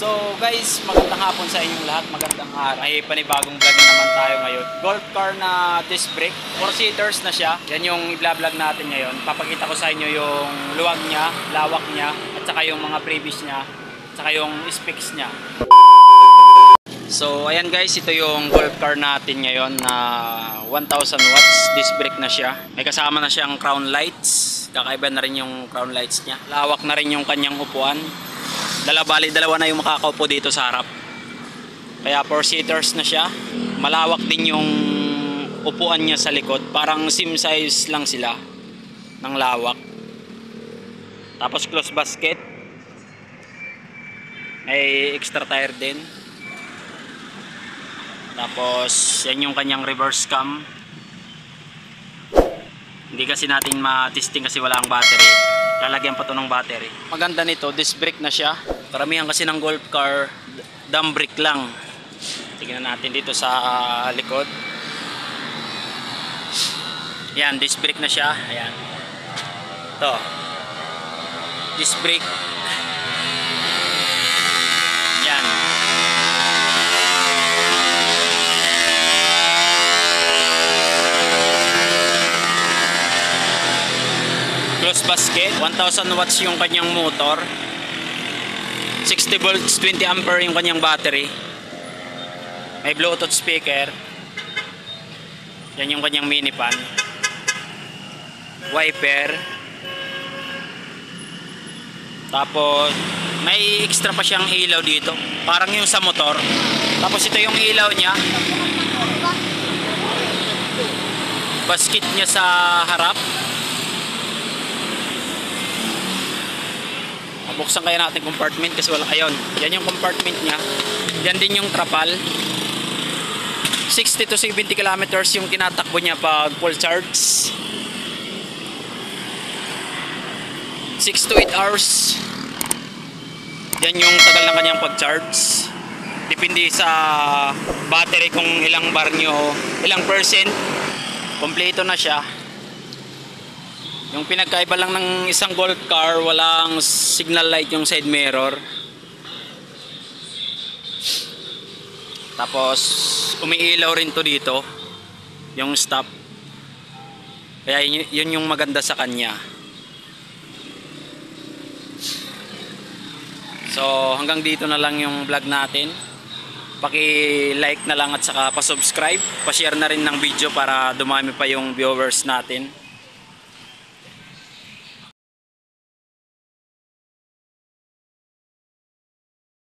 So guys, magandang hapon sa inyong lahat, magandang araw. Ay panibagong vlog na naman tayo ngayon. Golf car na disc brake, 4-seaters na siya. Yan yung i-vlog natin ngayon. Papakita ko sa inyo yung luwag niya, lawak niya, at saka yung mga previous niya, at saka yung specs niya. So ayan guys, ito yung golf car natin ngayon na 1000 watts disc brake na siya. May kasama na siyang crown lights. Kakaiba na rin yung crown lights niya. Lawak na rin yung kanyang upuan. Dalawa na yung makakaupo dito sa harap. Kaya 4-seaters na siya. Malawak din yung upuan niya sa likod. Parang same size lang sila ng lawak. Tapos close basket. May extra tire din. Tapos yan yung kanyang reverse cam. Hindi kasi natin ma-testing kasi wala ang battery. Lalagyan pa to ng battery. Maganda nito, disc brake na siya. Karamihan kasi ng golf car, drum brake lang. Tingnan natin dito sa likod. Yan, disc brake na siya. Ayan. Ito. Disc brake. Yan. Close basket, 1000 watts yung kanyang motor, 60 volts, 20 ampere yung kanyang battery. May Bluetooth speaker. Yan yung kanyang mini fan. Wiper. Tapos may extra pa siyang ilaw dito, parang yung sa motor. Tapos ito yung ilaw niya. Basket niya sa harap. Buksan kaya natin compartment kasi wala. Ayun, yan yung compartment niya. Yan din yung trapal. 60 to 70 kilometers yung tinatakbo niya pag full charge. 6 to 8 hours. Yan yung tagal ng kanyang pag-charge. Depende sa battery kung ilang bar nyo, ilang percent. Kompleto na siya. Yung pinagkaiba lang ng isang golf car, walang signal light yung side mirror. Tapos umiilaw rin to dito, yung stop. Kaya yun yung maganda sa kanya. So hanggang dito na lang yung vlog natin. Paki-like na lang at saka pa-subscribe, pa-share na rin ng video para dumami pa yung viewers natin.